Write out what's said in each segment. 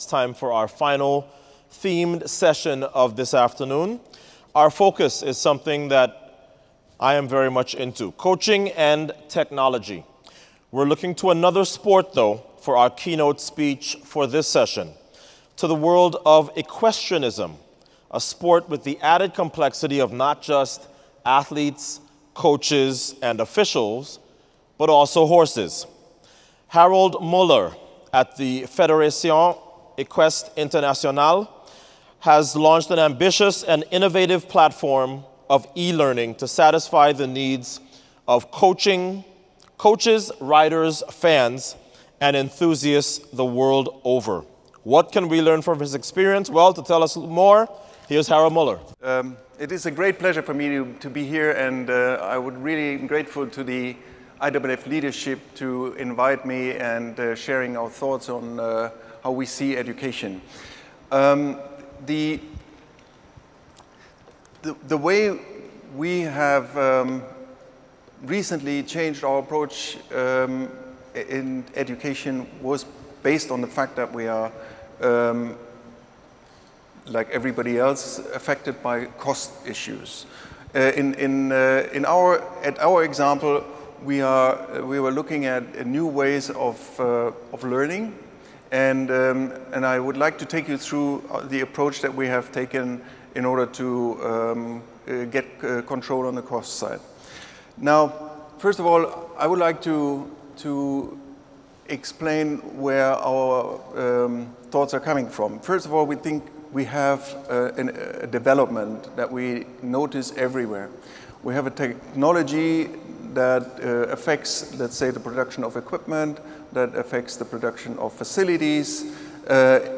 It's time for our final themed session of this afternoon. Our focus is something that I am very much into, coaching and technology. We're looking to another sport, though, for our keynote speech for this session, to the world of equestrianism, a sport with the added complexity of not just athletes, coaches, and officials, but also horses. Harald Muller at the Federation Equestre Internationale has launched an ambitious and innovative platform of e-learning to satisfy the needs of coaches, riders, fans, and enthusiasts the world over. What can we learn from his experience? Well, to tell us more, here's Harald Muller. It is a great pleasure for me to be here, and I would really be grateful to the IAAF leadership to invite me and sharing our thoughts on how we see education. The way we have recently changed our approach in education was based on the fact that we are, like everybody else, affected by cost issues. At our example, we were looking at new ways of learning, and I would like to take you through the approach that we have taken in order to get control on the cost side. Now, first of all, I would like to explain where our thoughts are coming from. First of all, we think we have a development that we notice everywhere. We have a technology that affects, let's say, the production of equipment, that affects the production of facilities.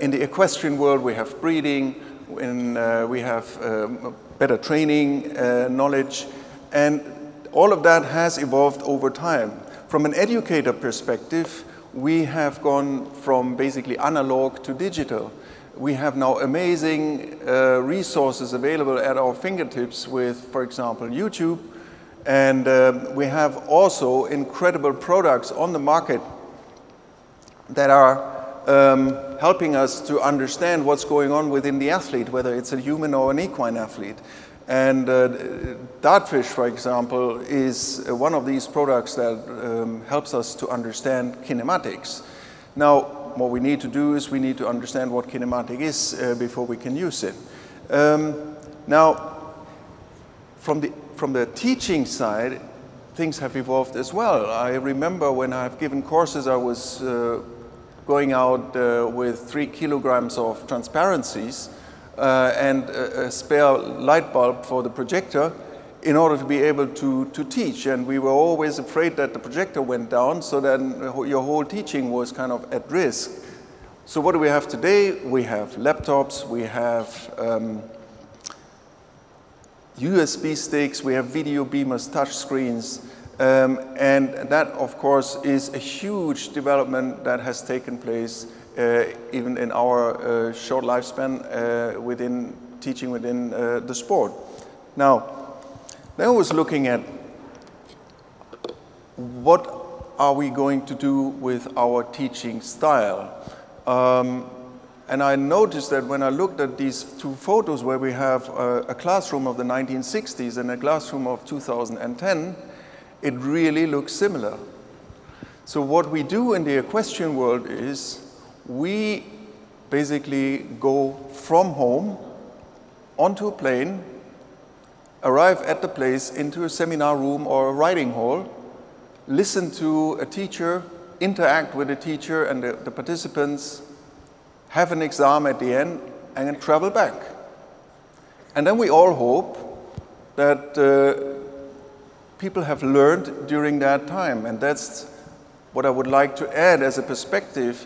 In the equestrian world, we have breeding, we have better training, knowledge, and all of that has evolved over time. From an educator perspective, we have gone from basically analog to digital. We have now amazing resources available at our fingertips with, for example, YouTube. And we have also incredible products on the market that are helping us to understand what's going on within the athlete, whether it's a human or an equine athlete. And Dartfish, for example, is one of these products that helps us to understand kinematics. Now, what we need to do is we need to understand what kinematic is before we can use it. Now, from the teaching side, things have evolved as well. I remember when I've given courses, I was going out with 3 kilograms of transparencies and a spare light bulb for the projector in order to be able to teach. And we were always afraid that the projector went down, so then your whole teaching was kind of at risk. So what do we have today? We have laptops, we have USB sticks, we have video beamers, touch screens, and that, of course, is a huge development that has taken place even in our short lifespan within teaching within the sport. Now, I was looking at what are we going to do with our teaching style. And I noticed that when I looked at these 2 photos where we have a classroom of the 1960s and a classroom of 2010, it really looks similar. So what we do in the equestrian world is we basically go from home onto a plane, arrive at the place into a seminar room or a riding hall, listen to a teacher, interact with the teacher and the participants, have an exam at the end, and then travel back. And then we all hope that people have learned during that time. And that's what I would like to add as a perspective.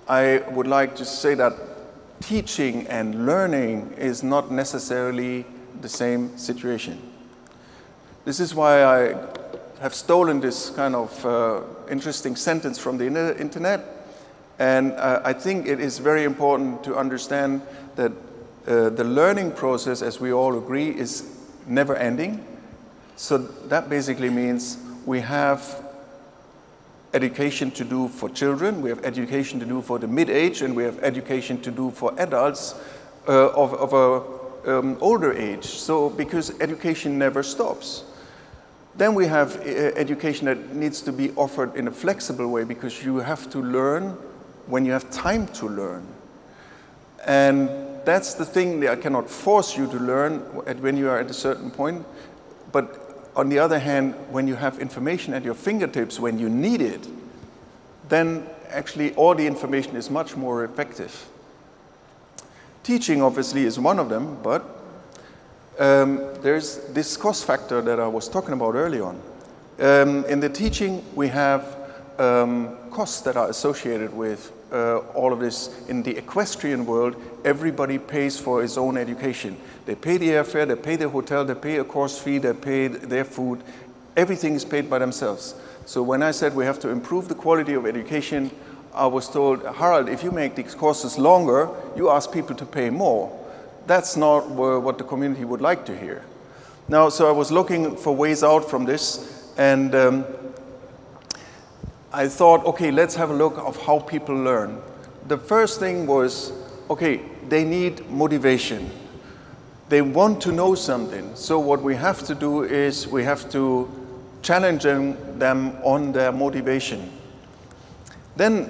I would like to say that teaching and learning is not necessarily the same situation. This is why I have stolen this kind of interesting sentence from the internet. And I think it is very important to understand that the learning process, as we all agree, is never ending. So that basically means we have education to do for children, we have education to do for the mid-age, and we have education to do for adults of a older age. So, because education never stops. Then we have education that needs to be offered in a flexible way, because you have to learn when you have time to learn. And that's the thing that I cannot force you to learn when you are at a certain point. But on the other hand, when you have information at your fingertips when you need it, then actually all the information is much more effective. Teaching obviously is one of them, but there's this cost factor that I was talking about early on. In the teaching, we have costs that are associated with all of this. In the equestrian world, everybody pays for his own education. They pay the airfare, they pay the hotel, they pay a course fee, they pay their food. Everything is paid by themselves. So when I said we have to improve the quality of education, I was told, Harald, if you make these courses longer, you ask people to pay more. That's not what the community would like to hear. Now, so I was looking for ways out from this, and I thought, okay, let's have a look of how people learn. The first thing was, okay, they need motivation. They want to know something. So what we have to do is we have to challenge them on their motivation. Then,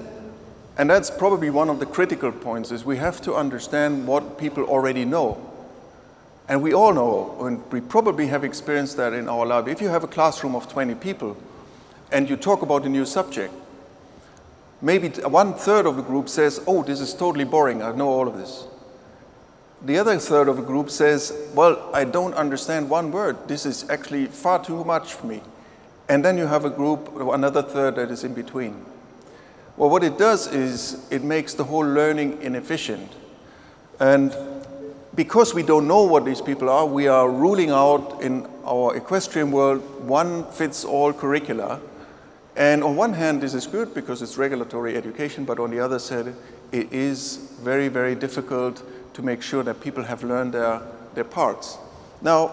and that's probably one of the critical points, is we have to understand what people already know. And we all know, and we probably have experienced that in our life. If you have a classroom of 20 people and you talk about a new subject, maybe 1/3 of the group says, oh, this is totally boring, I know all of this. The other third of the group says, well, I don't understand one word. This is actually far too much for me. And then you have a group, another third that is in between. Well, what it does is it makes the whole learning inefficient. And because we don't know what these people are, we are ruling out in our equestrian world one-fits-all curricula. And on one hand, this is good because it's regulatory education, but on the other side, it is very, very difficult to make sure that people have learned their parts. Now,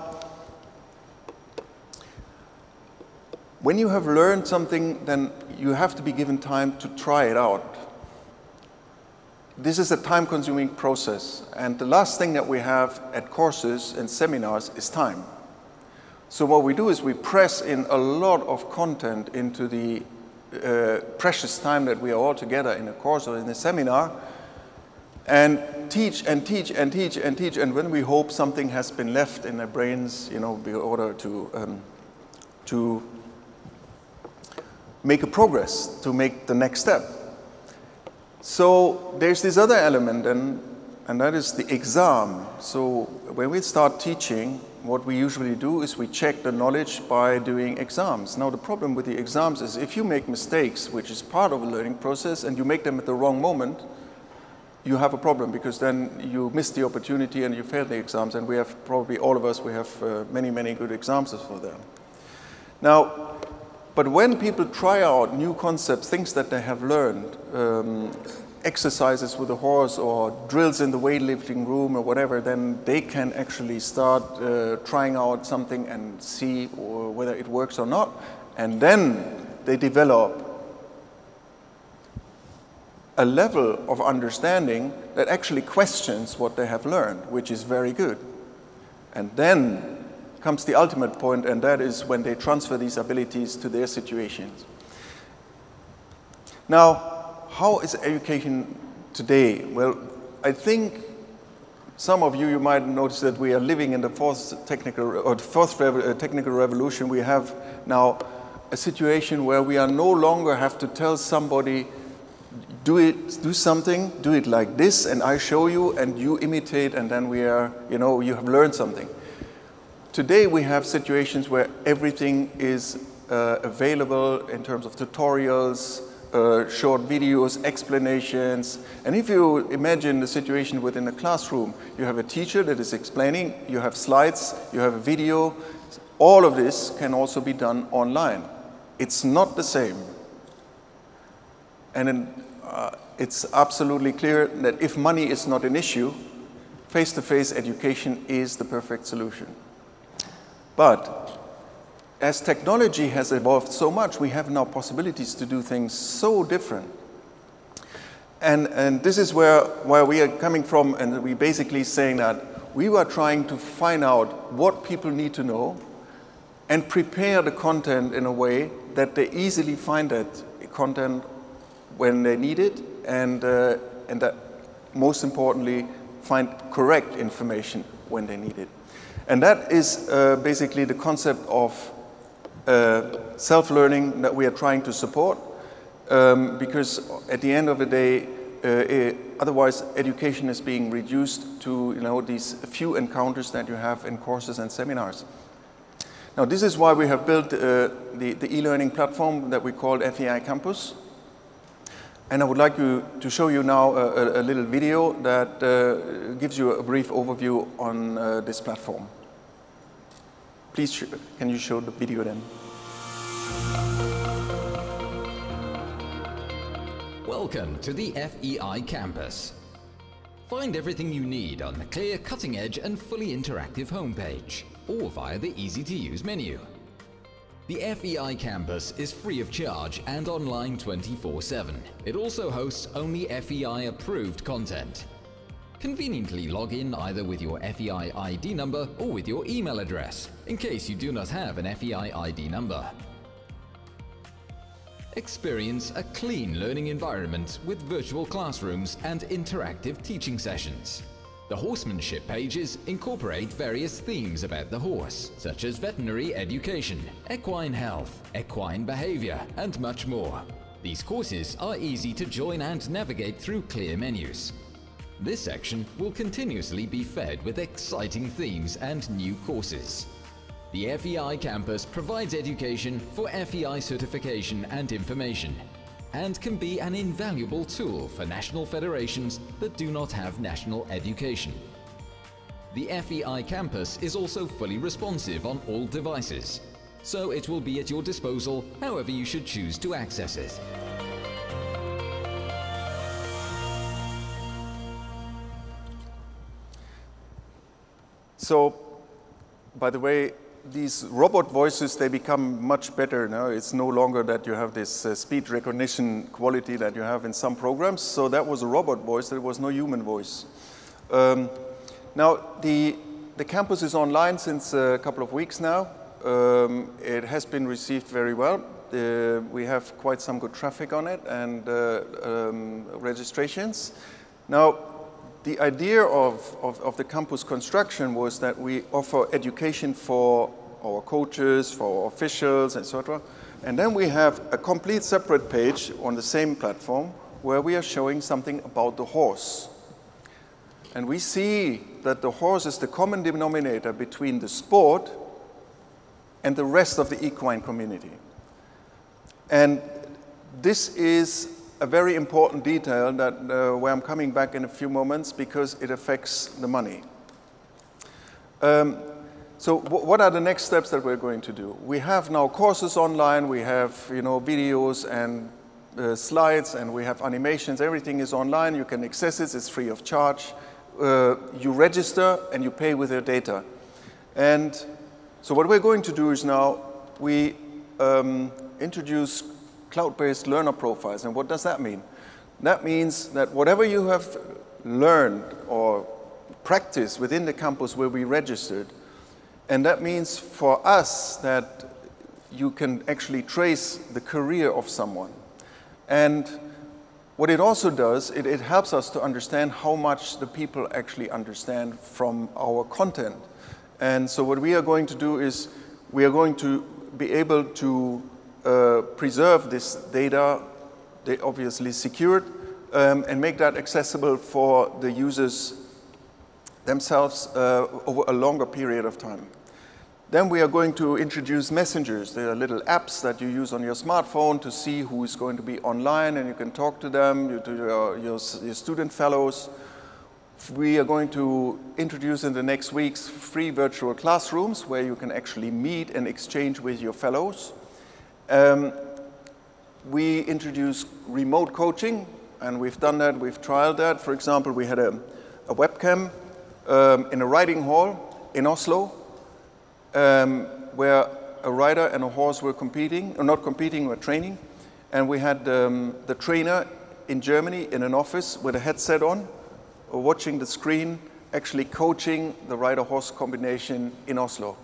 when you have learned something, then you have to be given time to try it out. This is a time-consuming process, and the last thing that we have at courses and seminars is time. So what we do is we press in a lot of content into the precious time that we are all together in a course or in a seminar, and teach and teach and teach and teach, and when we hope something has been left in their brains, you know, in order to make a progress, to make the next step. So there's this other element, and that is the exam. So when we start teaching, what we usually do is we check the knowledge by doing exams. Now the problem with the exams is if you make mistakes, which is part of a learning process, and you make them at the wrong moment, you have a problem, because then you miss the opportunity and you fail the exams, and we have probably all of us, we have many, many good examples for them. Now, but when people try out new concepts, things that they have learned, exercises with a horse or drills in the weightlifting room or whatever, then they can actually start trying out something and see whether it works or not. And then they develop a level of understanding that actually questions what they have learned, which is very good. And then comes the ultimate point, and that is when they transfer these abilities to their situations. Now, how is education today? Well, I think some of you might notice that we are living in the fourth technical revolution. We have now a situation where we are no longer have to tell somebody, do something, do it like this, and I show you, and you imitate, and then we are, you know, you have learned something. Today we have situations where everything is available in terms of tutorials, short videos, explanations. And if you imagine the situation within a classroom, you have a teacher that is explaining, you have slides, you have a video. All of this can also be done online. It's not the same. And it's absolutely clear that if money is not an issue, face-to-face education is the perfect solution. But as technology has evolved so much, we have now possibilities to do things so different. And this is where we are coming from, and we basically saying that we were trying to find out what people need to know and prepare the content in a way that they easily find that content when they need it, and that most importantly, find correct information when they need it. And that is basically the concept of self-learning that we are trying to support, because at the end of the day, otherwise education is being reduced to these few encounters that you have in courses and seminars. Now this is why we have built the e-learning platform that we call FEI Campus. And I would like to show you now a little video that gives you a brief overview on this platform. Please, can you show the video then? Welcome to the FEI Campus. Find everything you need on the clear, cutting-edge and fully interactive homepage, or via the easy-to-use menu. The FEI Campus is free of charge and online 24/7. It also hosts only FEI-approved content. Conveniently log in either with your FEI ID number or with your email address, in case you do not have an FEI ID number. Experience a clean learning environment with virtual classrooms and interactive teaching sessions. The horsemanship pages incorporate various themes about the horse, such as veterinary education, equine health, equine behavior, and much more. These courses are easy to join and navigate through clear menus. This section will continuously be fed with exciting themes and new courses. The FEI Campus provides education for FEI certification and information, and can be an invaluable tool for national federations that do not have national education. The FEI Campus is also fully responsive on all devices, so it will be at your disposal however you should choose to access it. So, by the way, these robot voices, they become much better now. It's no longer that you have this speech recognition quality that you have in some programs. So that was a robot voice, there was no human voice. Now, the campus is online since a couple of weeks now. It has been received very well. We have quite some good traffic on it and registrations. Now, the idea of the campus construction was that we offer education for our coaches, for our officials, etc. And then we have a complete separate page on the same platform where we are showing something about the horse. And we see that the horse is the common denominator between the sport and the rest of the equine community. And this is a very important detail that where I'm coming back in a few moments because it affects the money. So what are the next steps that we're going to do? We have now courses online, we have videos and slides, and we have animations. Everything is online, you can access it, it's free of charge. You register and you pay with your data. And so what we're going to do is now we introduce cloud-based learner profiles. And what does that mean? That means that whatever you have learned or practiced within the campus will be registered. And that means for us that you can actually trace the career of someone. And what it also does, it helps us to understand how much the people actually understand from our content. And so what we are going to do is we are going to be able to preserve this data, they obviously secured, and make that accessible for the users themselves over a longer period of time. Then we are going to introduce messengers. They are little apps that you use on your smartphone to see who is going to be online, and you can talk to them, to your student fellows. We are going to introduce in the next weeks free virtual classrooms where you can actually meet and exchange with your fellows. We introduced remote coaching, and we've done that, we've trialed that. For example, we had a webcam in a riding hall in Oslo, where a rider and a horse were competing, or not competing, were training. And we had the trainer in Germany in an office with a headset on, watching the screen, actually coaching the rider-horse combination in Oslo.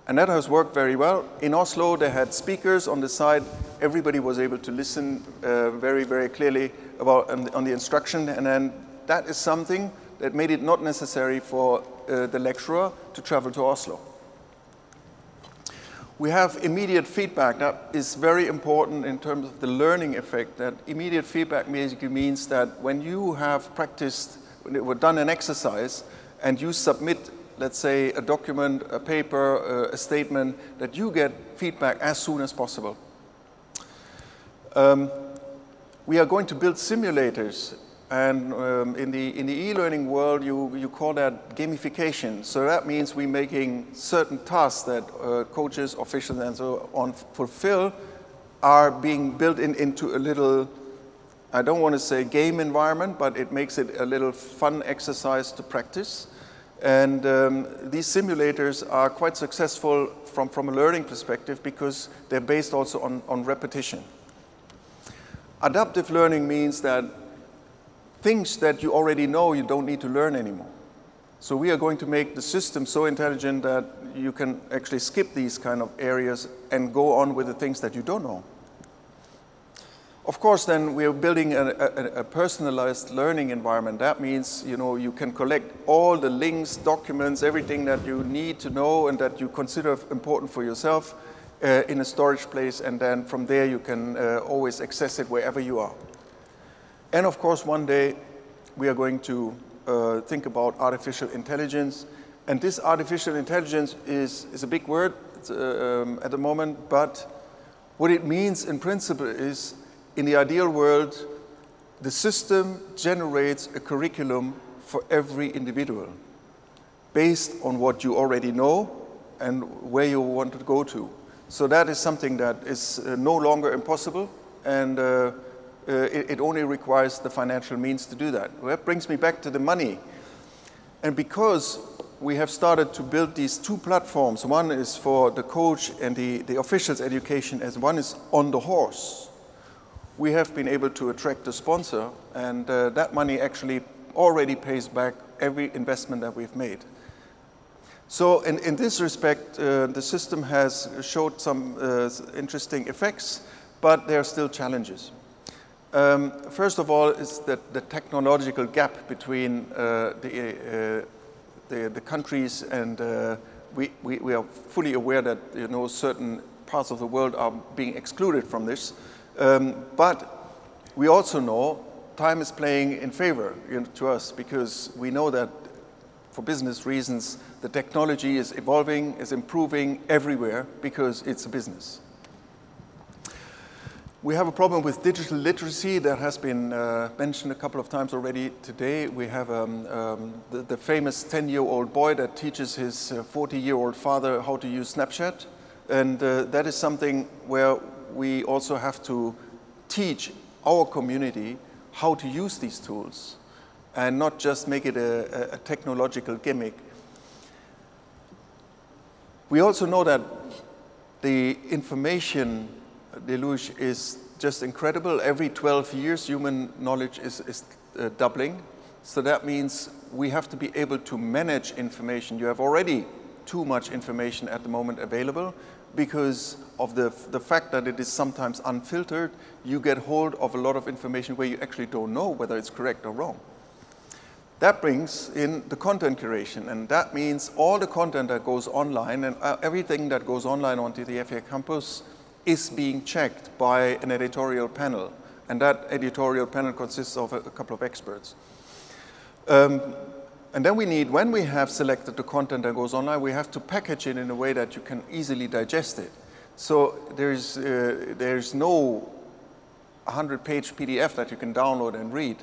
And that has worked very well. In Oslo, they had speakers on the side. Everybody was able to listen very, very clearly about on the instruction. And then that is something that made it not necessary for the lecturer to travel to Oslo. We have immediate feedback. That is very important in terms of the learning effect. That immediate feedback basically means that when you have practiced, when you've done an exercise, and you submit, let's say, a document, a paper, a statement, that you get feedback as soon as possible. We are going to build simulators. And in the e-learning world, you call that gamification. So that means we're making certain tasks that coaches, officials, and so on fulfill are being built into a little, I don't want to say game environment, but it makes it a little fun exercise to practice. And these simulators are quite successful from a learning perspective because they're based also on repetition. Adaptive learning means that things that you already know, you don't need to learn anymore. So we are going to make the system so intelligent that you can actually skip these kind of areas and go on with the things that you don't know. Of course, then we are building a personalized learning environment. That means, you know, you can collect all the links, documents, everything that you need to know and that you consider important for yourself in a storage place, and then from there you can always access it wherever you are. And of course, one day we are going to think about artificial intelligence. And this artificial intelligence is a big word at the moment, but what it means in principle is, in the ideal world, the system generates a curriculum for every individual based on what you already know and where you want to go to. So that is something that is no longer impossible, and it only requires the financial means to do that. Well, that brings me back to the money. And because we have started to build these two platforms, one is for the coach and the officials' education, as one is on the horse, we have been able to attract a sponsor, and that money actually already pays back every investment that we've made. So in this respect, the system has showed some interesting effects, but there are still challenges. First of all, is that the technological gap between the countries, and we are fully aware that, you know, certain parts of the world are being excluded from this. But we also know time is playing in favor, you know, to us, because we know that for business reasons the technology is evolving, is improving everywhere because it's a business. We have a problem with digital literacy that has been mentioned a couple of times already today. We have the famous 10-year-old boy that teaches his 40-year-old father how to use Snapchat. And that is something where we also have to teach our community how to use these tools and not just make it a technological gimmick. We also know that the information deluge is just incredible. Every 12 years, human knowledge is doubling. So that means we have to be able to manage information. You have already too much information at the moment available because of the fact that it is sometimes unfiltered. You get hold of a lot of information where you actually don't know whether it's correct or wrong. That brings in the content curation, and that means all the content that goes online and everything that goes online onto the FIE campus is being checked by an editorial panel, and that editorial panel consists of a couple of experts. And then we need, when we have selected the content that goes online, we have to package it in a way that you can easily digest it. So there's no 100-page PDF that you can download and read.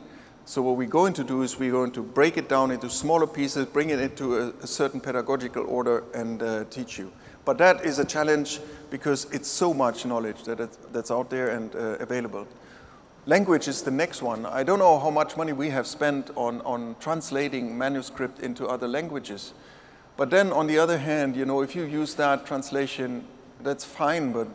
So what we're going to do is we're going to break it down into smaller pieces, bring it into a certain pedagogical order, and teach you. But that is a challenge because it's so much knowledge that's out there and available. Language is the next one. I don't know how much money we have spent on translating manuscript into other languages. But then on the other hand, you know, if you use that translation that's fine, but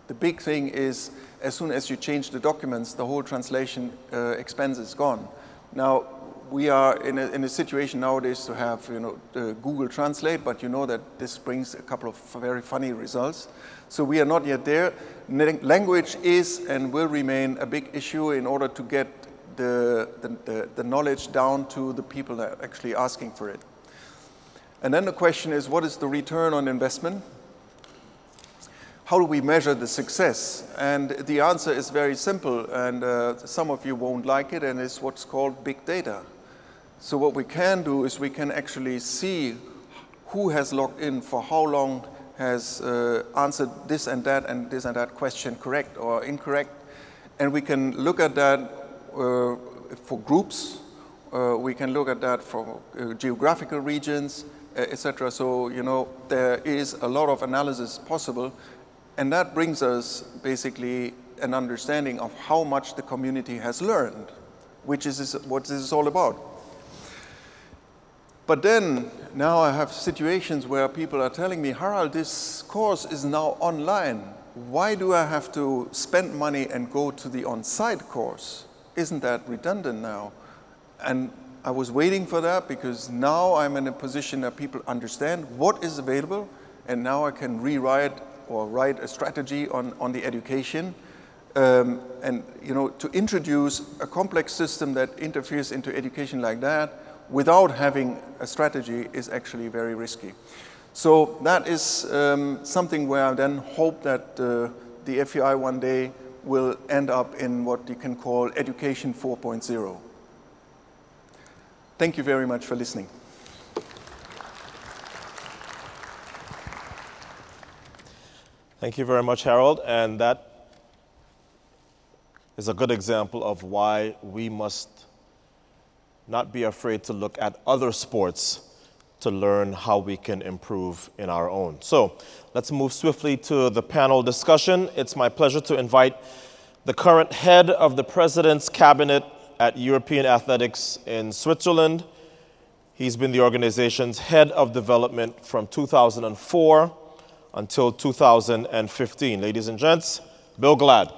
the big thing is as soon as you change the documents, the whole translation expense is gone. Now, we are in a situation nowadays to have, Google Translate, but you know that this brings a couple of very funny results. So we are not yet there. Language is and will remain a big issue in order to get the knowledge down to the people that are actually asking for it. And then the question is, what is the return on investment? How do we measure the success? And the answer is very simple, and some of you won't like it, and it's what's called big data. So what we can do is we can actually see who has logged in for how long, has answered this and that question correct or incorrect. And we can look at that for groups. We can look at that for geographical regions, etc. So, there is a lot of analysis possible. And that brings us basically an understanding of how much the community has learned, which is what this is all about. But then, now I have situations where people are telling me, Harald, this course is now online. Why do I have to spend money and go to the on-site course? Isn't that redundant now? And I was waiting for that because now I'm in a position that people understand what is available, and now I can rewrite or write a strategy on the education. And to introduce a complex system that interferes into education like that without having a strategy is actually very risky. So that is something where I then hope that the FEI one day will end up in what you can call Education 4.0. Thank you very much for listening. Thank you very much, Harald. And that is a good example of why we must not be afraid to look at other sports to learn how we can improve in our own. So let's move swiftly to the panel discussion. It's my pleasure to invite the current head of the President's Cabinet at European Athletics in Switzerland. He's been the organization's head of development from 2004 until 2015. Ladies and gents, Bill Glad.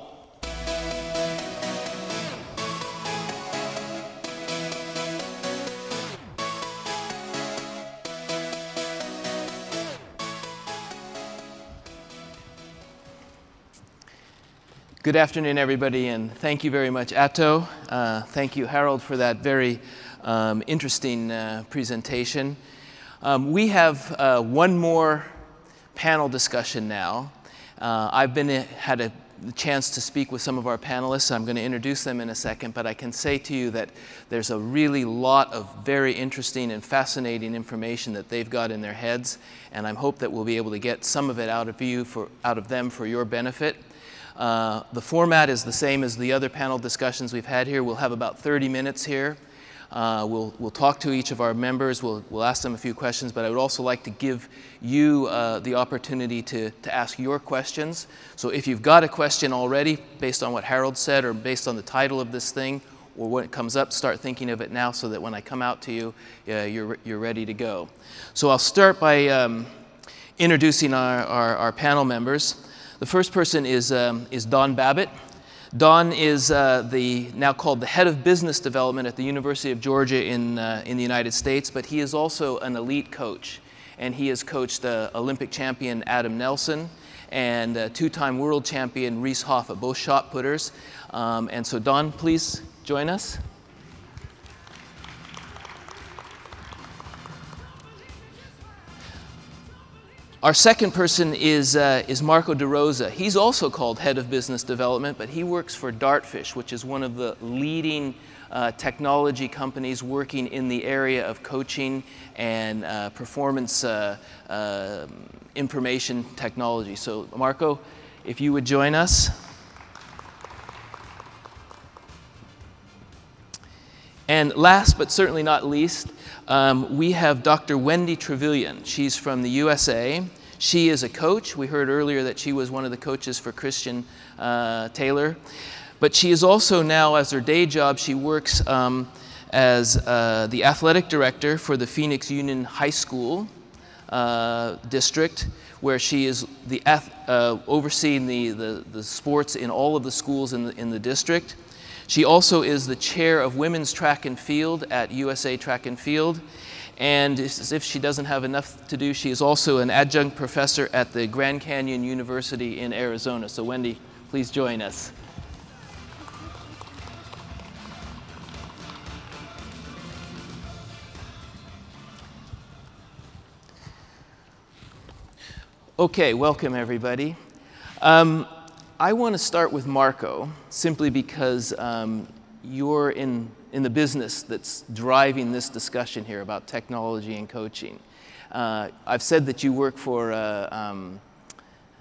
Good afternoon, everybody, and thank you very much, Atto. Thank you, Harald, for that very interesting presentation. We have one more panel discussion now. I've had a chance to speak with some of our panelists. I'm going to introduce them in a second, but I can say to you that there's a really lot of very interesting and fascinating information that they've got in their heads, and I hope that we'll be able to get some of it out of them for your benefit. The format is the same as the other panel discussions we've had here. We'll have about 30 minutes here. We'll talk to each of our members. We'll ask them a few questions, but I would also like to give you the opportunity to ask your questions. So if you've got a question already based on what Harald said or based on the title of this thing, or when it comes up, start thinking of it now so that when I come out to you, you're ready to go. So I'll start by introducing our panel members. The first person is Don Babbitt. Don is now called the head of business development at the University of Georgia in the United States, but he is also an elite coach. And he has coached Olympic champion Adam Nelson and two-time world champion Reese Hoffa, both shot putters. And so Don, please join us. Our second person is Marco de Rosa. He's also called Head of Business Development, but he works for Dartfish, which is one of the leading technology companies working in the area of coaching and performance information technology. So Marco, if you would join us. And last but certainly not least, we have Dr. Wendy Truvillion. She's from the USA. She is a coach. We heard earlier that she was one of the coaches for Christian Taylor. But she is also now, as her day job, she works as the athletic director for the Phoenix Union High School district, where she is overseeing the sports in all of the schools in the district. She also is the chair of women's track and field at USA Track and Field. And as if she doesn't have enough to do, she is also an adjunct professor at the Grand Canyon University in Arizona. So Wendy, please join us. Okay, welcome everybody. I want to start with Marco, simply because you're in the business that's driving this discussion here about technology and coaching. I've said that you work for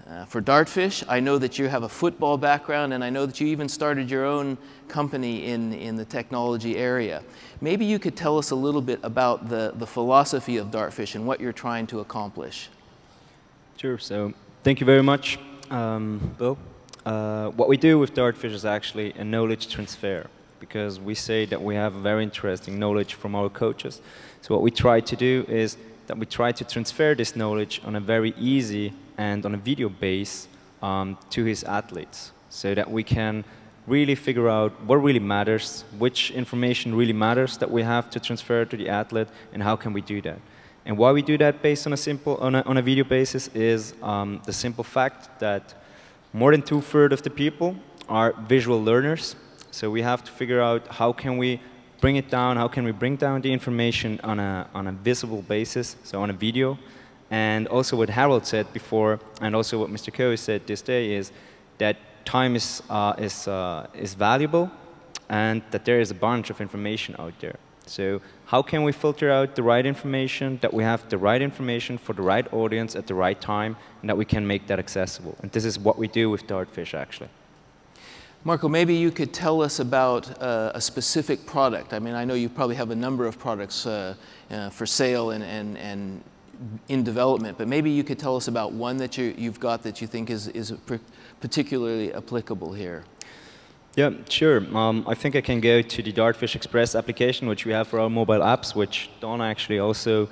Dartfish. I know that you have a football background, and I know that you even started your own company in the technology area. Maybe you could tell us a little bit about the philosophy of Dartfish and what you're trying to accomplish. Sure. So thank you very much, Bill. What we do with Dartfish is actually a knowledge transfer, because we say that we have very interesting knowledge from our coaches. So what we try to do is that we try to transfer this knowledge on a very easy and on a video base to his athletes, so that we can really figure out what really matters, which information really matters that we have to transfer to the athlete, and how can we do that. And why we do that based on on a video basis is the simple fact that more than 2/3 of the people are visual learners. So we have to figure out how can we bring it down, how can we bring down the information on a visible basis, so on a video. And also what Harald said before, and also what Mr. Coe said this day, is that time is valuable, and that there is a bunch of information out there. So how can we filter out the right information, that we have the right information for the right audience at the right time, and that we can make that accessible. And this is what we do with Dartfish, actually. Marco, maybe you could tell us about a specific product. I mean, I know you probably have a number of products for sale and in development, but maybe you could tell us about one that you've got that you think is particularly applicable here. Yeah, sure. I think I can go to the Dartfish Express application, which we have for our mobile apps, which Donna actually also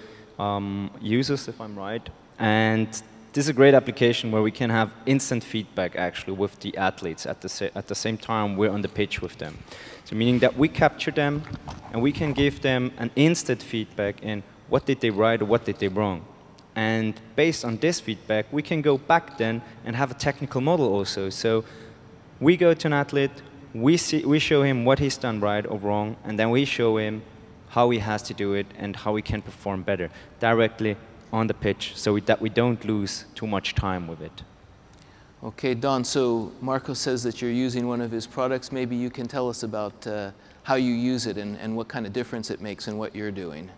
uses, if I'm right. And this is a great application where we can have instant feedback, actually, with the athletes at the same time we're on the pitch with them. So meaning that we capture them, and we can give them an instant feedback in what did they right or what did they wrong. And based on this feedback, we can go back then and have a technical model also. So we go to an athlete, we show him what he's done right or wrong, and then we show him how he has to do it and how he can perform better directly on the pitch, so that we don't lose too much time with it. Okay, Don, so Marco says that you're using one of his products. Maybe you can tell us about how you use it and what kind of difference it makes in what you're doing.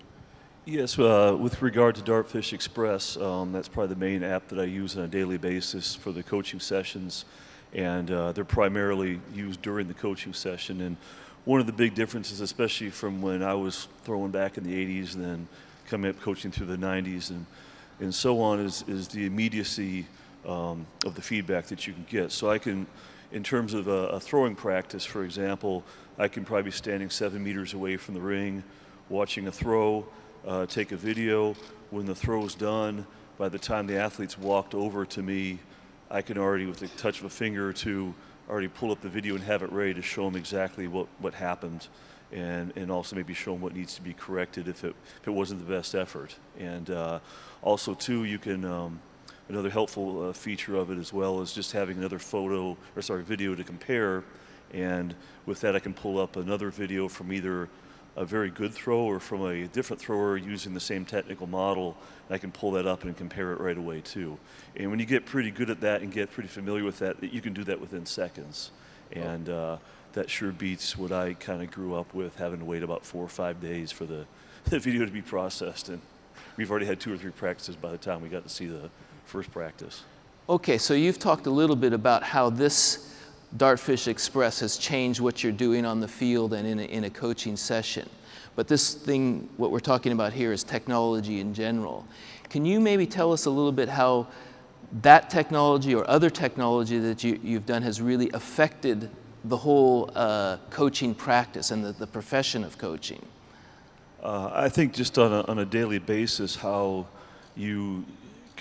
Yes, with regard to Dartfish Express, that's probably the main app that I use on a daily basis for the coaching sessions. And they're primarily used during the coaching session. And one of the big differences, especially from when I was throwing back in the 80s and then coming up coaching through the 90s and so on, is the immediacy of the feedback that you can get. So I can, in terms of a throwing practice, for example, I can probably be standing 7 meters away from the ring, watching a throw, take a video. When the throw's done, by the time the athlete's walked over to me, I can already, with the touch of a finger or two, already pull up the video and have it ready to show them exactly what happened, and also maybe show them what needs to be corrected if it wasn't the best effort. And also, too, you can, another helpful feature of it as well is just having another video to compare, and with that I can pull up another video from either a very good throw or from a different thrower using the same technical model. I can pull that up and compare it right away too. And when you get pretty good at that and get pretty familiar with that, you can do that within seconds. And that sure beats what I kind of grew up with, having to wait about 4 or 5 days for the video to be processed. And we've already had 2 or 3 practices by the time we got to see the first practice. Okay, so you've talked a little bit about how this Dartfish Express has changed what you're doing on the field and in a coaching session. But this thing, what we're talking about here, is technology in general. Can you maybe tell us a little bit how that technology or other technology that you've done has really affected the whole coaching practice and the profession of coaching? I think just on a daily basis, how you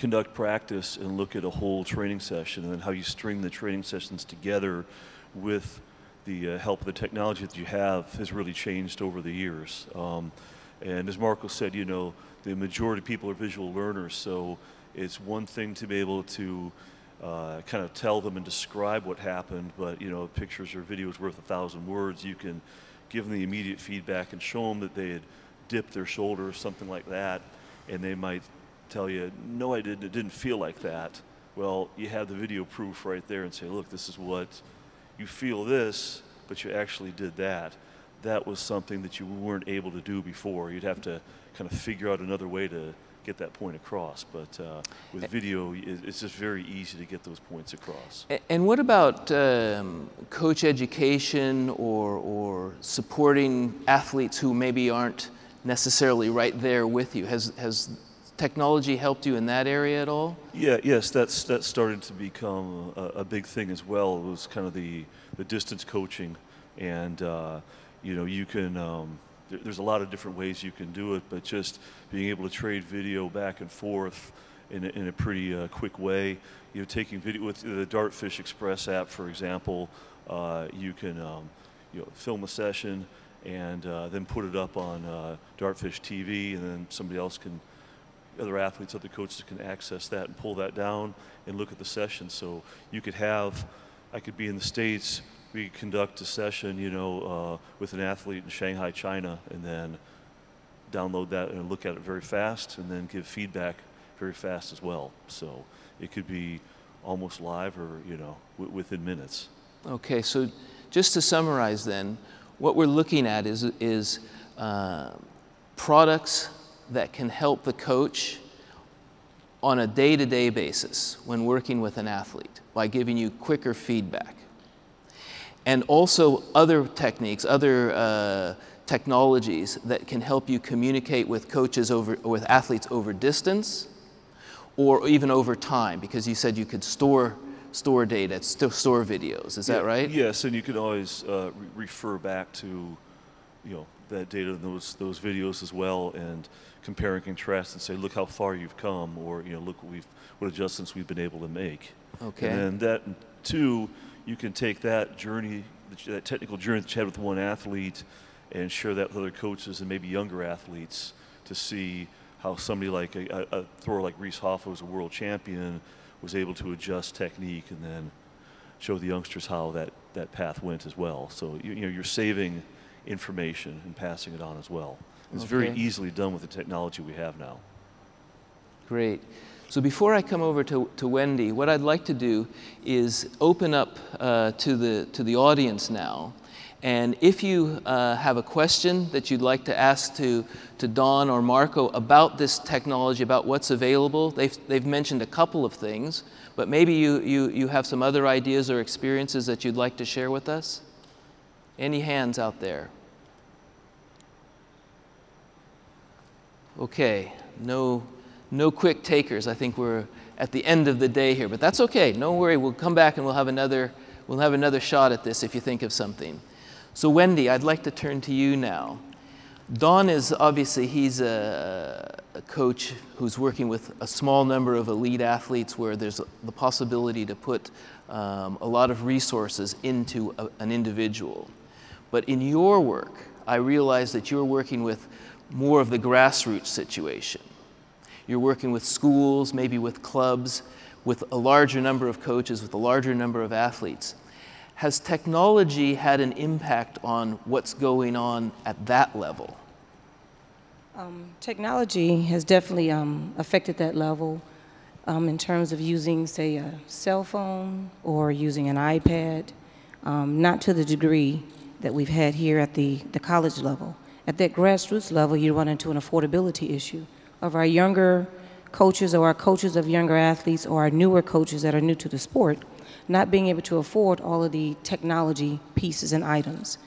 conduct practice and look at a whole training session, and then how you string the training sessions together with the help of the technology that you have has really changed over the years. And as Marco said, you know, the majority of people are visual learners, so it's one thing to be able to kind of tell them and describe what happened, but you know, pictures or videos worth 1,000 words. You can give them the immediate feedback and show them that they had dipped their shoulder or something like that, and they might tell you, no, I didn't, it didn't feel like that. Well, you have the video proof right there and say, look, this is what, you feel this, but you actually did that. That was something that you weren't able to do before. You'd have to kind of figure out another way to get that point across. But with video, it's just very easy to get those points across. And what about coach education or supporting athletes who maybe aren't necessarily right there with you? Has technology helped you in that area at all? Yeah, yes, that's started to become a big thing as well. It was kind of the distance coaching, and you know, you can there's a lot of different ways you can do it, but just being able to trade video back and forth in a pretty quick way. You know, taking video with the Dartfish Express app, for example, you can you know, film a session and then put it up on Dartfish TV, and then somebody else can, other athletes, other coaches can access that and pull that down and look at the session. So you could have, I could be in the States, we conduct a session, you know, with an athlete in Shanghai, China, and then download that and look at it very fast, and then give feedback very fast as well. So it could be almost live, or you know, within minutes. Okay, so just to summarize then, what we're looking at is products that can help the coach on a day-to-day basis when working with an athlete by giving you quicker feedback. And also other techniques, other technologies that can help you communicate with coaches with athletes over distance, or even over time, because you said you could store data, store videos. Is that right? Yes, and you can always refer back to, you know, that data and those videos as well, and compare and contrast and say, look how far you've come, or you know, look what adjustments we've been able to make. Okay. And then that too, you can take that journey, that technical journey that you had with one athlete, and share that with other coaches and maybe younger athletes to see how somebody like a thrower like Reese Hoffa, who's a world champion, was able to adjust technique, and then show the youngsters how that path went as well. So you know, you're saving information and passing it on as well. It's very easily done with the technology we have now. Great. So before I come over to Wendy, what I'd like to do is open up to the audience now. And if you have a question that you'd like to ask to Don or Marco about this technology, about what's available, they've mentioned a couple of things, but maybe you have some other ideas or experiences that you'd like to share with us? Any hands out there? Okay, no quick takers. I think we're at the end of the day here, but that's okay. Don't worry, we'll come back and we'll have another shot at this if you think of something. So Wendy, I'd like to turn to you now. Don is obviously, he's a coach who's working with a small number of elite athletes where there's the possibility to put a lot of resources into an individual. But in your work, I realize that you're working with more of the grassroots situation. You're working with schools, maybe with clubs, with a larger number of coaches, with a larger number of athletes. Has technology had an impact on what's going on at that level? Technology has definitely affected that level in terms of using, say, a cell phone or using an iPad, not to the degree that we've had here at the college level. At that grassroots level, you run into an affordability issue of our younger coaches or our coaches of younger athletes or our newer coaches that are new to the sport not being able to afford all of the technology pieces and items.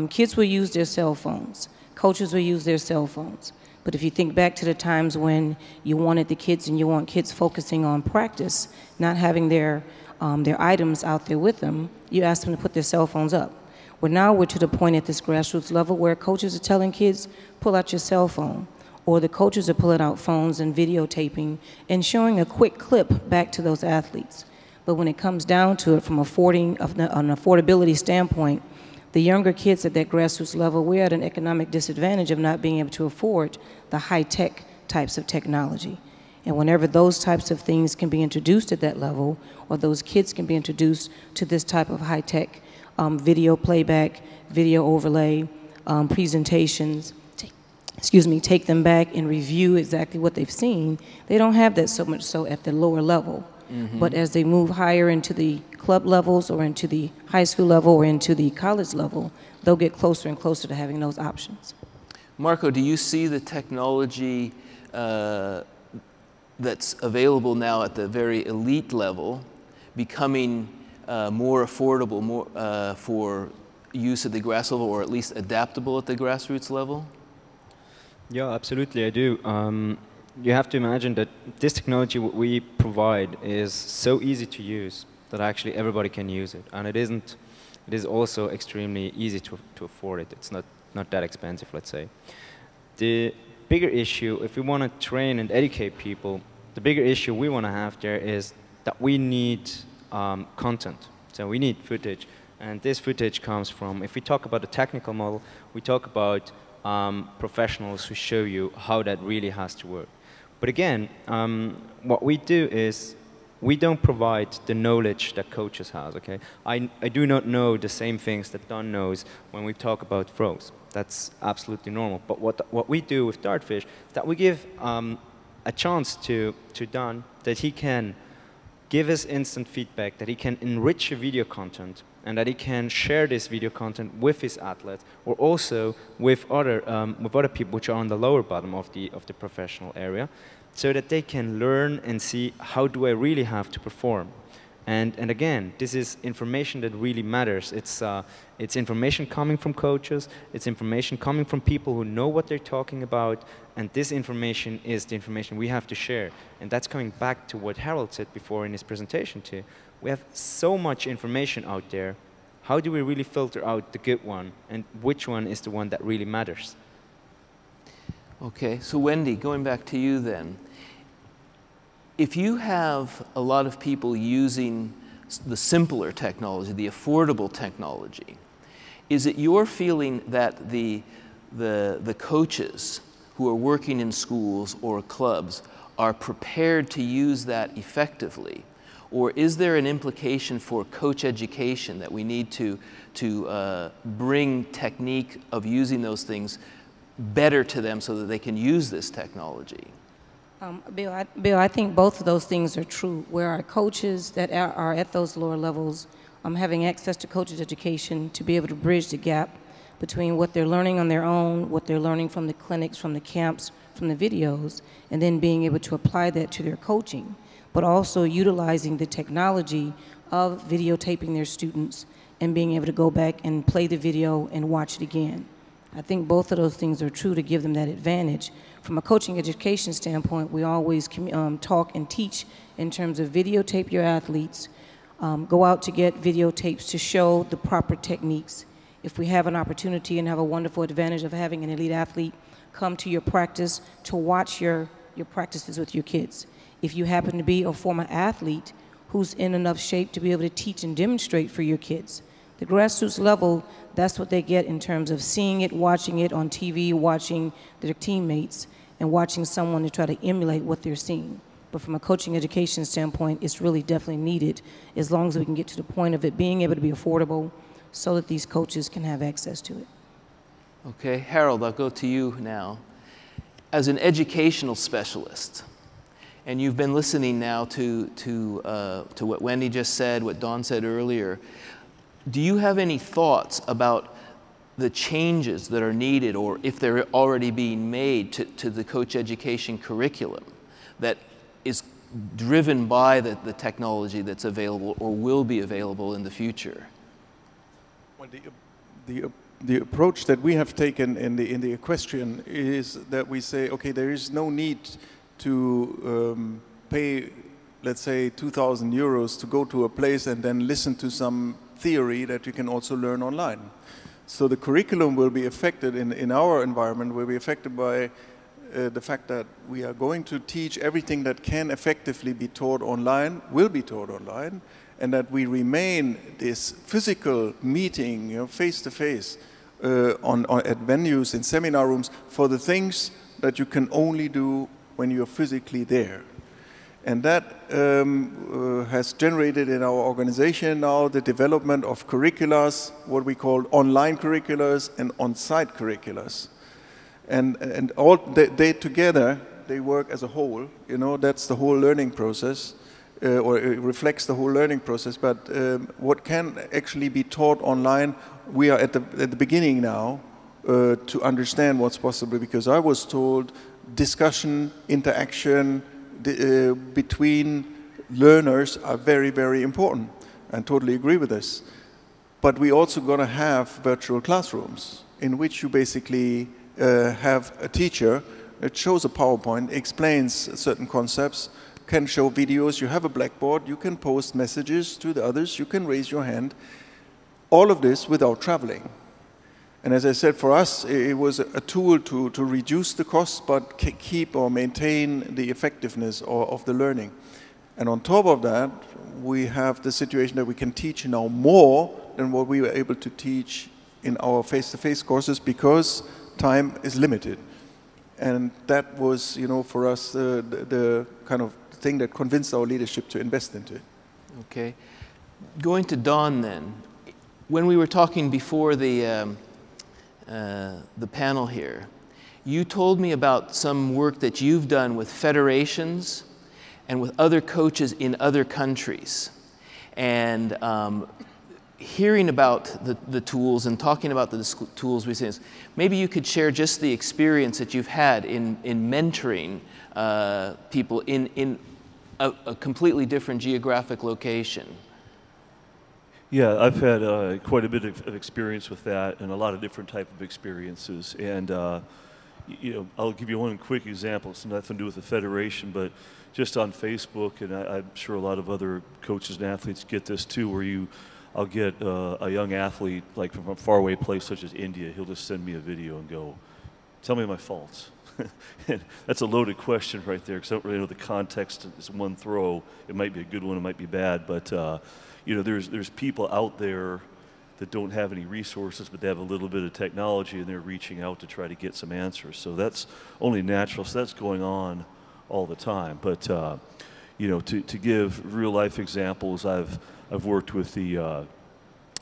Kids will use their cell phones. Coaches will use their cell phones. But if you think back to the times when you wanted the kids and you want kids focusing on practice, not having their items out there with them, you ask them to put their cell phones up. Well, now we're to the point at this grassroots level where coaches are telling kids, pull out your cell phone. or the coaches are pulling out phones and videotaping and showing a quick clip back to those athletes. But when it comes down to it from an affordability standpoint, the younger kids at that grassroots level, we're at an economic disadvantage of not being able to afford the high-tech types of technology. And whenever those types of things can be introduced at that level, or those kids can be introduced to this type of high-tech video playback, video overlay, presentations, take them back and review exactly what they've seen, they don't have that so much so at the lower level. Mm-hmm. But as they move higher into the club levels or into the high school level or into the college level, they'll get closer and closer to having those options. Marco, do you see the technology that's available now at the very elite level becoming more affordable for use at the grass level, or at least adaptable at the grassroots level? Yeah, absolutely, I do. You have to imagine that this technology we provide is so easy to use that actually everybody can use it. And it is also extremely easy to afford it. It's not that expensive, let's say. The bigger issue, if we want to train and educate people, the bigger issue we want to have there is that we need content. So we need footage. And this footage comes from, if we talk about the technical model, we talk about professionals who show you how that really has to work. But again, what we do is we don't provide the knowledge that coaches have, okay? I do not know the same things that Don knows when we talk about throws. That's absolutely normal. But what we do with Dartfish is that we give a chance to Don that he can give us instant feedback, that he can enrich the video content, and that he can share this video content with his athletes, or also with other people which are on the lower bottom of the professional area, so that they can learn and see how do I really have to perform. And again, this is information that really matters. It's information coming from coaches, it's information coming from people who know what they're talking about, and this information is the information we have to share. And that's coming back to what Harald said before in his presentation too. We have so much information out there. How do we really filter out the good one, and which one is the one that really matters? Okay, so Wendy, going back to you then. If you have a lot of people using the simpler technology, the affordable technology, is it your feeling that the coaches who are working in schools or clubs are prepared to use that effectively? Or is there an implication for coach education that we need to bring technique of using those things better to them so that they can use this technology? Bill, I think both of those things are true. Where our coaches that are at those lower levels having access to coaches education to be able to bridge the gap between what they're learning on their own, what they're learning from the clinics, from the camps, from the videos, and then being able to apply that to their coaching, but also utilizing the technology of videotaping their students and being able to go back and play the video and watch it again. I think both of those things are true to give them that advantage. From a coaching education standpoint, we always talk and teach in terms of videotape your athletes, go out to get videotapes to show the proper techniques. If we have an opportunity and have a wonderful advantage of having an elite athlete come to your practice to watch your practices with your kids. If you happen to be a former athlete who's in enough shape to be able to teach and demonstrate for your kids. The grassroots level, that's what they get in terms of seeing it, watching it on TV, watching their teammates, and watching someone to try to emulate what they're seeing. But from a coaching education standpoint, it's really definitely needed as long as we can get to the point of it being able to be affordable so that these coaches can have access to it. Okay, Harald, I'll go to you now. As an educational specialist, and you've been listening now to what Wendy just said, what Dawn said earlier, do you have any thoughts about the changes that are needed, or if they're already being made to the coach education curriculum that is driven by the technology that's available or will be available in the future? Well, the approach that we have taken in the equestrian is that we say, okay, there is no need to pay, let's say, 2,000 euros to go to a place and then listen to some theory that you can also learn online. So the curriculum will be affected in our environment, will be affected by the fact that we are going to teach everything that can effectively be taught online, will be taught online, and that we remain this physical meeting, you know, face-to-face at venues, in seminar rooms, for the things that you can only do when you're physically there. And that has generated in our organization now the development of curriculars, what we call online curriculars and on-site curriculars. And all they together, they work as a whole. You know, that's the whole learning process, or it reflects the whole learning process. But what can actually be taught online, we are at the beginning now to understand what's possible, because I was told discussion, interaction between learners are very, very important. I totally agree with this. But we also going to have virtual classrooms in which you basically have a teacher that shows a PowerPoint, explains certain concepts, can show videos, you have a blackboard, you can post messages to the others, you can raise your hand. All of this without traveling. And as I said, for us, it was a tool to reduce the costs, but keep or maintain the effectiveness of the learning. And on top of that, we have the situation that we can teach now more than what we were able to teach in our face-to-face courses, because time is limited. And that was, you know, for us, the kind of thing that convinced our leadership to invest into it. Okay. Going to Dawn then. When we were talking before the panel here, you told me about some work that you've done with federations and with other coaches in other countries. And hearing about the tools and talking about the tools we see, maybe you could share just the experience that you've had in mentoring people in a completely different geographic location. Yeah, I've had quite a bit of experience with that, and a lot of different type of experiences. And you know, I'll give you one quick example. It's nothing to do with the federation, but just on Facebook, and I'm sure a lot of other coaches and athletes get this too, where I'll get a young athlete, like from a faraway place such as India, he'll just send me a video and go, tell me my faults. And that's a loaded question right there, because I don't really know the context. It's one throw. It might be a good one, it might be bad, but you know, there's people out there that don't have any resources, but they have a little bit of technology, and they're reaching out to try to get some answers. So that's only natural. So that's going on all the time. But you know, to give real life examples, I've worked with the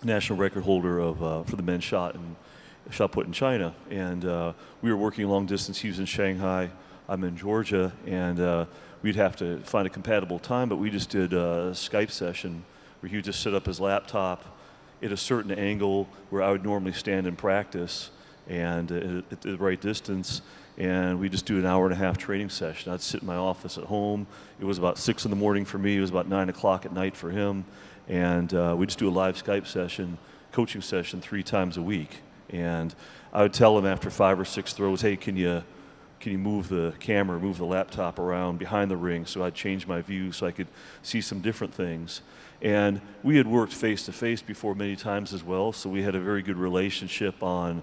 national record holder of for the men's shot put in China, and we were working long distance. He was in Shanghai, I'm in Georgia, and we'd have to find a compatible time. But we just did a Skype session where he would just set up his laptop at a certain angle where I would normally stand and practice, and at the right distance, and we just do an hour-and-a-half training session. I'd sit in my office at home. It was about 6 in the morning for me. It was about 9 o'clock at night for him, and we just do a live Skype session, coaching session 3 times a week. And I would tell him after 5 or 6 throws, hey, can you move the camera, move the laptop around behind the ring? So I'd change my view so I could see some different things. And we had worked face-to-face before many times as well, so we had a very good relationship on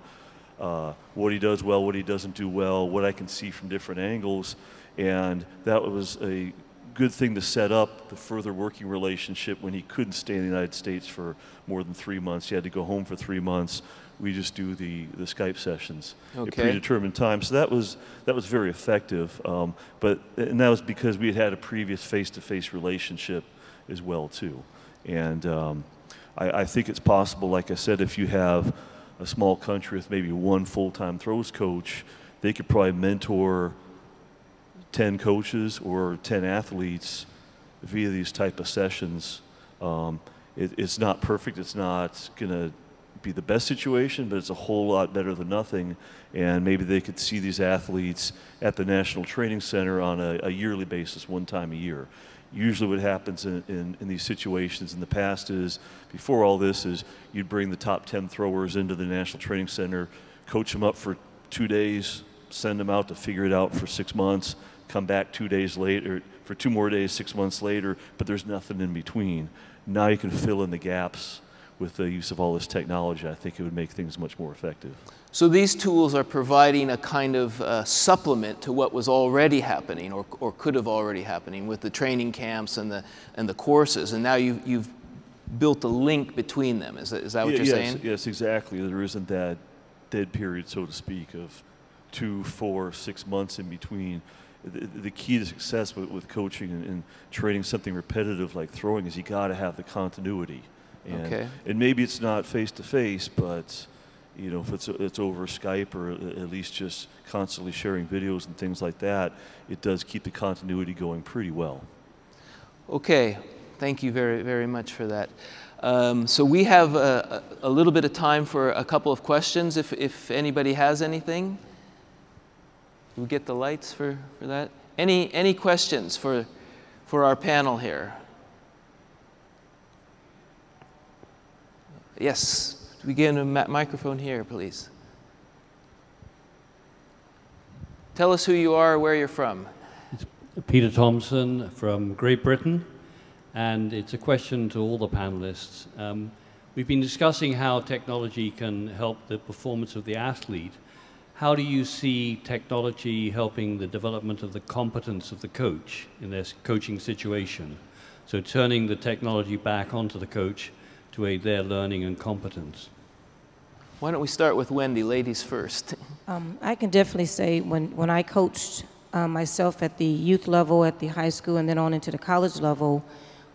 what he does well, what he doesn't do well, what I can see from different angles. And that was a good thing to set up the further working relationship when he couldn't stay in the United States for more than 3 months. He had to go home for 3 months. We just do the Skype sessions at predetermined times. So that was very effective. And that was because we had had a previous face-to-face relationship as well too. And I think it's possible, like I said, if you have a small country with maybe 1 full-time throws coach, they could probably mentor 10 coaches or 10 athletes via these type of sessions. It's not perfect. It's not going to be the best situation, but it's a whole lot better than nothing. And maybe they could see these athletes at the National Training Center on a yearly basis, 1 time a year. Usually what happens in these situations in the past is, before all this, is you'd bring the top 10 throwers into the National Training Center, coach them up for 2 days, send them out to figure it out for 6 months, come back 2 days later, for 2 more days, 6 months later, but there's nothing in between. Now you can fill in the gaps with the use of all this technology, I think it would make things much more effective. So these tools are providing a kind of supplement to what was already happening or could have already happening with the training camps and the courses, and now you've built a link between them. Is that what you're saying? Yes, exactly. There isn't that dead period, so to speak, of 2, 4, 6 months in between. The key to success with coaching and training something repetitive like throwing is you got to have the continuity. And maybe it's not face-to-face, but you know, if it's over Skype or at least just constantly sharing videos and things like that, it does keep the continuity going pretty well. Okay, thank you very, very much for that. So we have a little bit of time for a couple of questions, if anybody has anything. Do we get the lights for that? Any questions for our panel here? Yes. We get a microphone here, please. Tell us who you are, where you're from. It's Peter Thompson from Great Britain, and it's a question to all the panelists. We've been discussing how technology can help the performance of the athlete. How do you see technology helping the development of the competence of the coach in this coaching situation? So turning the technology back onto the coach to aid their learning and competence. Why don't we start with Wendy, ladies first. I can definitely say when I coached myself at the youth level, at the high school, and then on into the college level,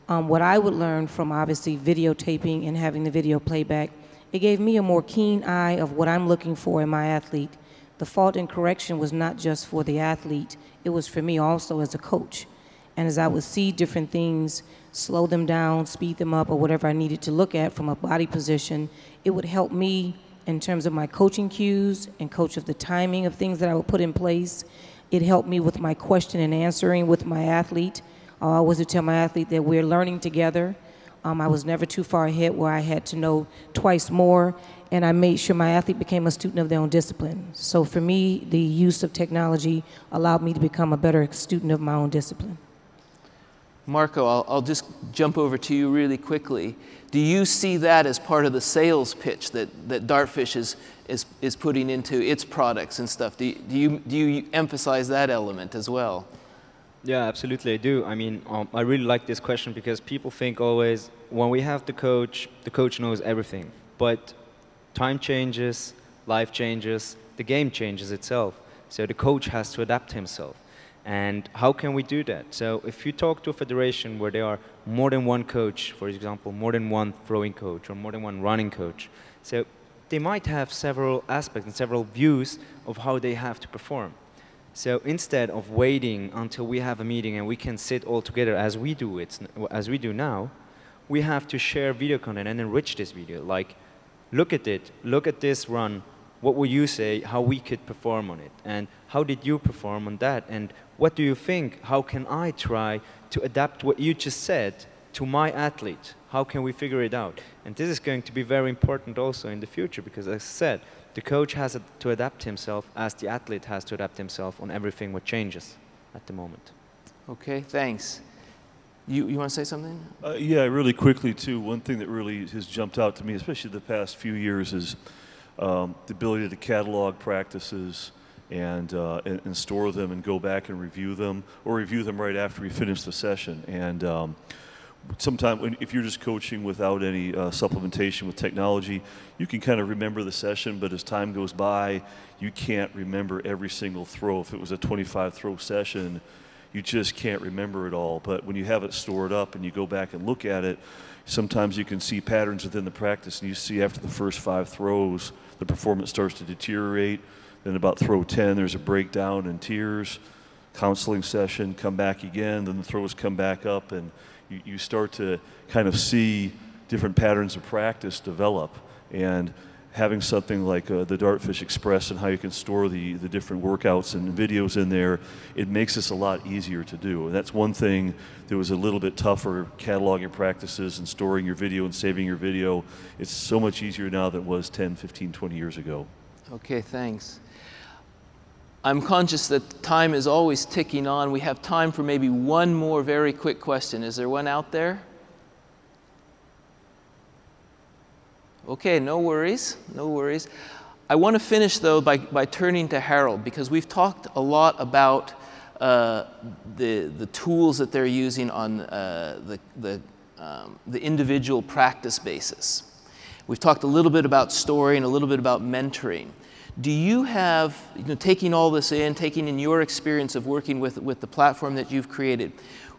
what I would learn from obviously videotaping and having the video playback, it gave me a more keen eye of what I'm looking for in my athlete. The fault and correction was not just for the athlete, it was for me also as a coach. And as I would see different things, slow them down, speed them up, or whatever I needed to look at from a body position, it would help me in terms of my coaching cues and coach of the timing of things that I would put in place. It helped me with my question and answering with my athlete. I always would tell my athlete that we're learning together. I was never too far ahead where I had to know twice more, and I made sure my athlete became a student of their own discipline. So for me, the use of technology allowed me to become a better student of my own discipline. Marco, I'll just jump over to you really quickly. Do you see that as part of the sales pitch that Dartfish is putting into its products and stuff? Do you emphasize that element as well? Yeah, absolutely, I do. I mean, I really like this question because people think always, when we have the coach knows everything. But time changes, life changes, the game changes itself. So the coach has to adapt himself. And how can we do that? So if you talk to a federation where there are more than one coach, for example, more than one throwing coach or more than one running coach, so they might have several aspects and several views of how they have to perform. So instead of waiting until we have a meeting and we can sit all together as we do now, we have to share video content and enrich this video. Like, look at it, look at this run. What would you say how we could perform on it? And how did you perform on that? And what do you think? How can I try to adapt what you just said to my athlete? How can we figure it out? And this is going to be very important also in the future because, as I said, the coach has to adapt himself as the athlete has to adapt himself on everything what changes at the moment. Okay, thanks. You want to say something? Yeah, really quickly too. One thing that really has jumped out to me, especially the past few years, is the ability to catalog practices and store them and go back and review them, or review them right after we finish the session. And sometimes if you're just coaching without any supplementation with technology, you can kind of remember the session, but as time goes by, you can't remember every single throw. If it was a 25 throw session, you just can't remember it all. But when you have it stored up and you go back and look at it, sometimes you can see patterns within the practice, and you see after the first 5 throws, the performance starts to deteriorate. Then about throw 10, there's a breakdown and tears, counseling session, come back again, then the throws come back up, and you start to kind of see different patterns of practice develop. And having something like the Dartfish Express and how you can store the different workouts and videos in there, it makes this a lot easier to do. And that's one thing that was a little bit tougher, cataloging practices and storing your video and saving your video. It's so much easier now than it was 10, 15, 20 years ago. Okay, thanks. I'm conscious that time is always ticking on. We have time for maybe one more very quick question. Is there one out there? Okay, no worries, no worries. I want to finish, though, by turning to Harald, because we've talked a lot about the tools that they're using on the individual practice basis. We've talked a little bit about story and a little bit about mentoring. Do you have, taking all this in, taking in your experience of working with the platform that you've created,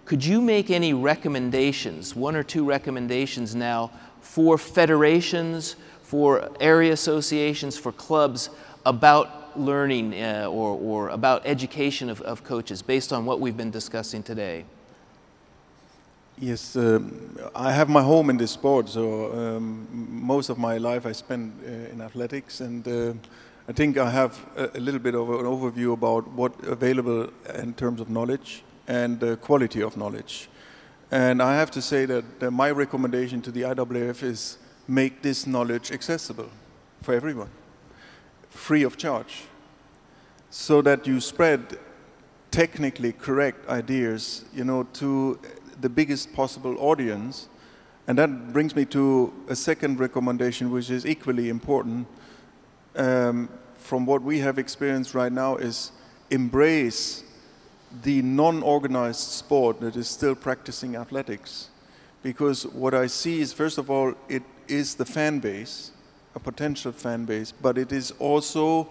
could you make any recommendations, one or two recommendations now, for federations, for area associations, for clubs about learning or about education of coaches based on what we've been discussing today? Yes, I have my home in this sport, so most of my life I spent in athletics, and I think I have a little bit of an overview about what's available in terms of knowledge and quality of knowledge. And I have to say that my recommendation to the IAAF is make this knowledge accessible for everyone, free of charge, so that you spread technically correct ideas, to the biggest possible audience. And that brings me to a second recommendation, which is equally important from what we have experienced right now, is embrace the non-organized sport that is still practicing athletics. Because what I see is, first of all, it is the fan base, a potential fan base, but it is also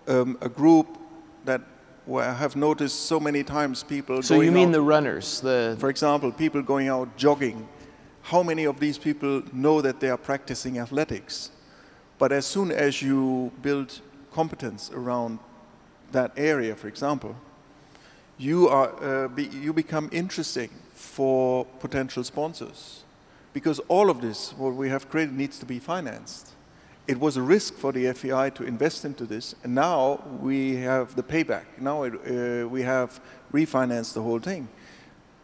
a group that where I have noticed so many times people So going you mean out, the runners? For example, people going out jogging. How many of these people know that they are practicing athletics? But as soon as you build competence around that area, for example, you become interesting for potential sponsors. Because all of this, what we have created, needs to be financed. It was a risk for the FEI to invest into this, and now we have the payback. Now we have refinanced the whole thing.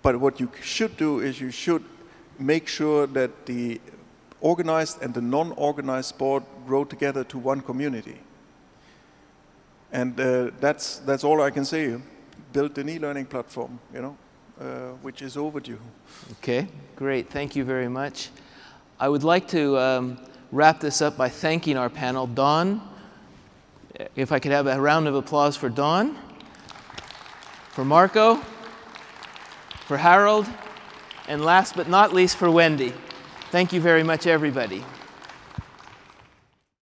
But what you should do is you should make sure that the organized and the non-organized sport grow together to one community. And that's all I can say. Build an e-learning platform, which is overdue. Okay, great. Thank you very much. I would like to wrap this up by thanking our panel. Dawn, if I could have a round of applause for Dawn, for Marco, for Harald, and last but not least for Wendy. Thank you very much, everybody.